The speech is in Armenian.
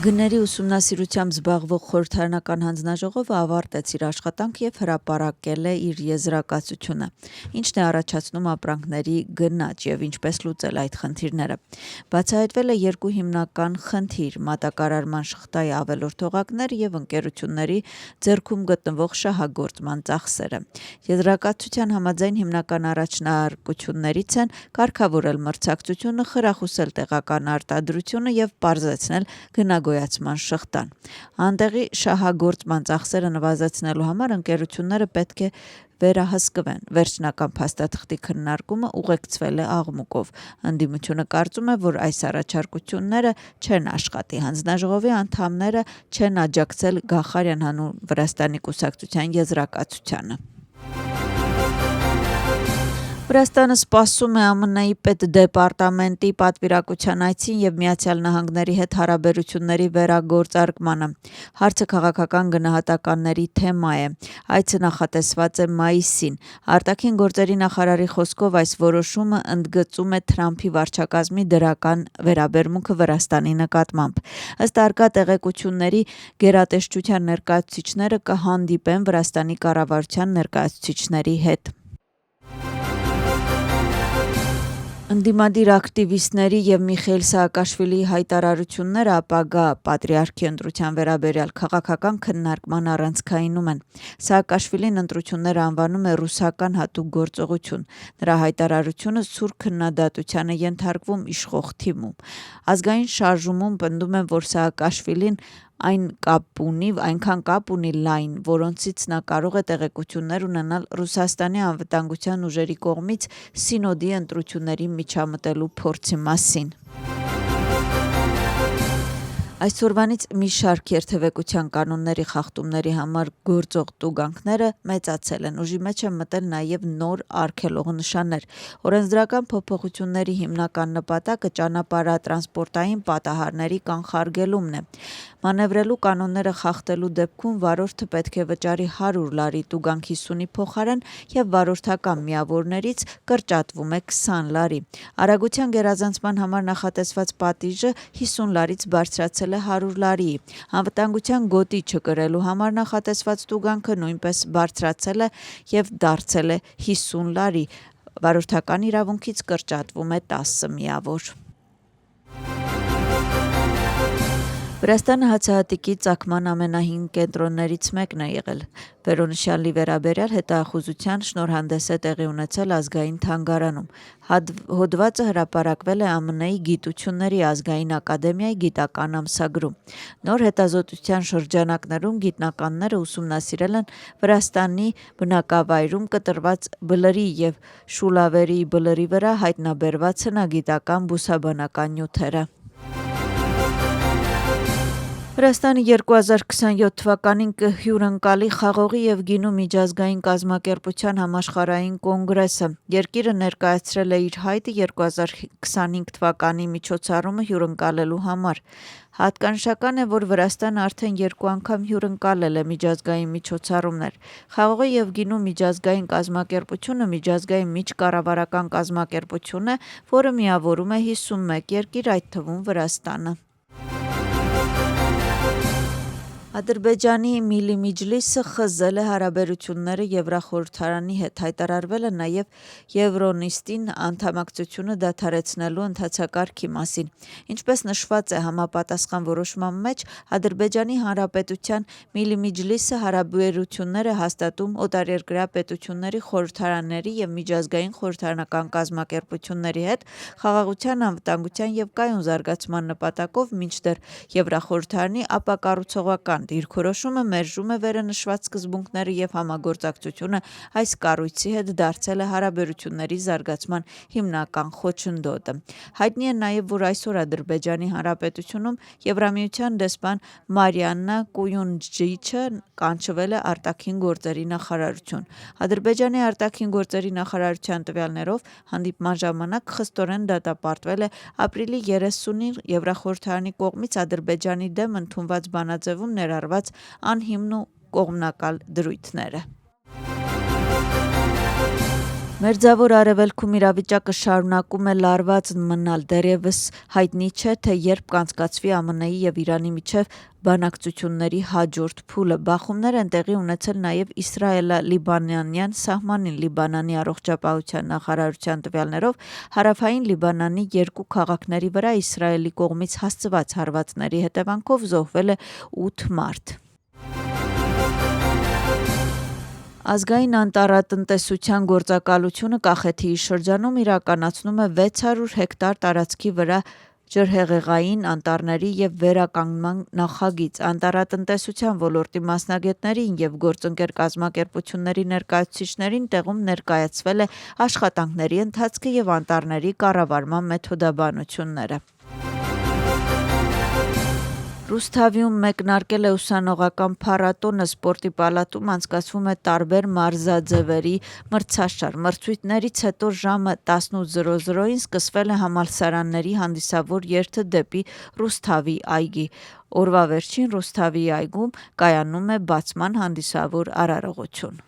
Գների ուսումնասիրությամբ զբաղվող խորհրդարանական հանձնաժողովը ավարտեց իր աշխատանքը եւ հրապարակել է իր եզրակացությունը, ինչն է առաջացնում ապրանքների գնաճ եւ ինչպես լուծել այդ խնդիրները։ Բացահայտվել է երկու հիմնական խնդիր՝ մատակարարման շղթայի ավելորդ օղակներ եւ ընկերությունների ձեռքում գտնվող շահագործման ծախսերը։ Եզրակացության համաձայն հիմնական առաջնահերկություններից են կարգավորել մրցակցությունը, խրախուսել տեղական արտադրությունը եւ պարզեցնել գնագոյացման շղթան։ Անտեղի շահագործման ծախսերը նվազեցնելու համար ընկերությունները պետք է վերահսկվեն։ Վերջնական փաստաթղթի քննարկումը ուղեկցվել է աղմուկով։ Ընդդիմությունը կարծում է, որ այս առաջարկությունները չեն աշխատի։ Հանձնաժողովի անդամները չեն աջակցել Գախարյան հանուն Վրաստանի կուսակցության եզրակացությանը։ Վրաստանը սպասում է ԱՄՆ-ի պետդեպարտամենտի պատվիրակության այցին եւ Միացյալ Նահանգների հետ հարաբերությունների վերագործարկմանը։ Հարցը քաղաքական գնահատականների թեմա է։ Այցը նախատեսված է մայիսին։ Արտաքին գործերի նախարարի խոսքով այս որոշումը ընդգծում է Թրամփի վարչակազմի դրական վերաբերմունքը Վրաստանի նկատմամբ։ Ըստ արկա տեղեկությունների, գերատեսչության ներկայացուցիչները կհանդիպեն Վրաստանի կառավարության ներկայացուցիչների հետ։ Ընդդիմադիր ակտիվիստների եւ Միխեիլ Սաակաշվիլիի հայտարարությունները ապագա պատրիարքի ընտրության վերաբերյալ քաղաքական քննարկման առանցքայինում են։ Սաակաշվիլին ընտրությունները անվանում է ռուսական հատուկ գործողություն։ Նրա հայտարարությունը սուր քննադատության է ենթարկվում իշխող թիմում։ Ազգային շարժումում պնդում են, որ Սաակաշվիլին այնքան կապ ունի լայն, որոնցից նա կարող է տեղեկություններ ունենալ Ռուսաստանի անվտանգության ուժերի կողմից սինոդի ընտրությունների միջամտելու փորձի մասին։ Այսօրվանից մի շարք երթևեկության կանոնների խախտումների համար գործող տուգանքները մեծացել են։ Ուժի մեջ են մտել նաև նոր արգելող նշաններ։ Օրենսդրական փոփոխությունների հիմնական նպատակը ճանապարհատրանսպորտային պատահարների կանխարգելումն է։ Մանևրելու կանոնները խախտելու դեպքում վարորդը պետք է վճարի 100 լարի տուգանք 50-ի փոխարեն եւ վարորդական միավորներից կրճատվում է 20 լարի։ Արագության գերազանցման համար նախատեսված պատիժը 50 լարից բարձրացել է 100 լարի։ Անվտանգության գոտի չկրելու համար նախատեսված տուգանքը նույնպես բարձրացել է եւ դարձել է 50 լարի։ Վարորդական իրավունքից կրճատվում է 10 միավոր։ Վրաստանը հացահատիկի ծագման ամենահին կենտրոններից մեկն է եղել։ Վերոնշյալի վերաբերյալ հետախուզության շնորհանդես է տեղի ունեցել ազգային թանգարանում։ Հոդվածը հրապարակվել է ԱՄՆ-ի Գիտությունների ազգային ակադեմիայի գիտական ամսագրում։ Նոր հետազոտության շրջանակներում գիտնականները ուսումնասիրել են Վրաստանի բնակավայրում կտրված բլրի եւ շուլավերի բլրի վրա հայտնաբերված հնագիտական բուսաբանական նյութերը։ Վրաստանը 2027 թվականին կհյուրընկալի խաղողի եւ գինու միջազգային կազմակերպության համաշխարհային կոնգրեսը։ Երկիրը ներկայացրել է իր հայտը 2025 թվականի միջոցառումը հյուրընկալելու համար։ Հատկանշական է, որ Վրաստանը արդեն 2 անգամ հյուրընկալել է միջազգային միջոցառումներ։ Խաղողի եւ գինու միջազգային կազմակերպությունը միջազգային միջկառավարական կազմակերպություն է, որը միավորում է 51 երկիր, այդ թվում Վրաստանը։ Ադրբեջանի Միլի Միջլիսը խզել է հարաբերությունները Եվրախորհրդարանի հետ, հայտարարվել է նաև Եվրոնիստին անդամակցությունը դադարեցնելու ընթացակարգի մասին։ Ինչպես նշված է համապատասխան որոշման մեջ, Ադրբեջանի Հանրապետության Միլի Միջլիսը հարաբերություններ է հաստատում օտարերկրյա պետությունների խորհրդարանների եւ միջազգային խորհրդարանական կազմակերպությունների հետ խաղաղության, անվտանգության եւ կայուն զարգացման նպատակով, մինչդեռ Եվրախորհրդարանի ապակառուցողական դիրքորոշումը մերժում է վերընշված սկզբունքները եւ համագործակցությունը այս կառույցի հետ դարձել է հարաբերությունների զարգացման հիմնական խոչընդոտը։ Հայտնի է նաեւ, որ այսօր Ադրբեջանի Հանրապետությունում Եվրամիության դեսպան Մարիաննա Կույունջիչը կանչվել է արտաքին գործերի նախարարություն։ Ադրբեջանի արտաքին գործերի նախարարության տվյալներով հանդիպման ժամանակ խստորեն դատապարտվել է ապրիլի 30-ին Եվրախորհրդարանի կողմից Ադրբեջանի դեմ ընդունված բանաձևում ներառված անհիմն ու կողմնակալ դրույթները։ Մերձավոր Արևելքում իրավիճակը շարունակում է լարված մնալ, դեռևս հայտնի չէ, թե երբ կանցկացվի ԱՄՆ-ի և Իրանի միջև բանակցությունների հաջորդ փուլը։ Բախումներ են տեղի ունեցել նաև Իսրայելա-լիբանանյան սահմանին։ Լիբանանի առողջապահության նախարարության տվյալներով հարավային Լիբանանի 2 քաղաքների վրա Իսրայելի կողմից հասցված հարվածների հետևանքով զոհվել է 8 մարդ։ Ազգային անտառատնտեսության գործակալությունը Կախեթիի շրջանում իրականացնում է 600 հեկտար տարածքի վրա ջրհեղեղային անտառների և վերականգնման նախագիծ։ Անտառատնտեսության ոլորտի մասնագետներին և գործընկեր կազմակերպությունների ներկայացուցիչներին տեղում ներկայացվել է աշխատանքների ընթացքը և անտառների կառավարման մեթոդաբանությունները։ Ռուսթավիում մեկնարկել է ուսանողական փառատոնը, սպորտի պալատում անցկացվում է տարբեր մարզաձևերի մրցաշար։ Մրցույթներից հետո ժամը 18:00-ին սկսվել է համալսարանների հանդիսավոր երթը դեպի Ռուսթավի այգի։ Օրվա վերջին Ռուսթավի այգում կայանում է բացման հանդիսավոր արարողություն։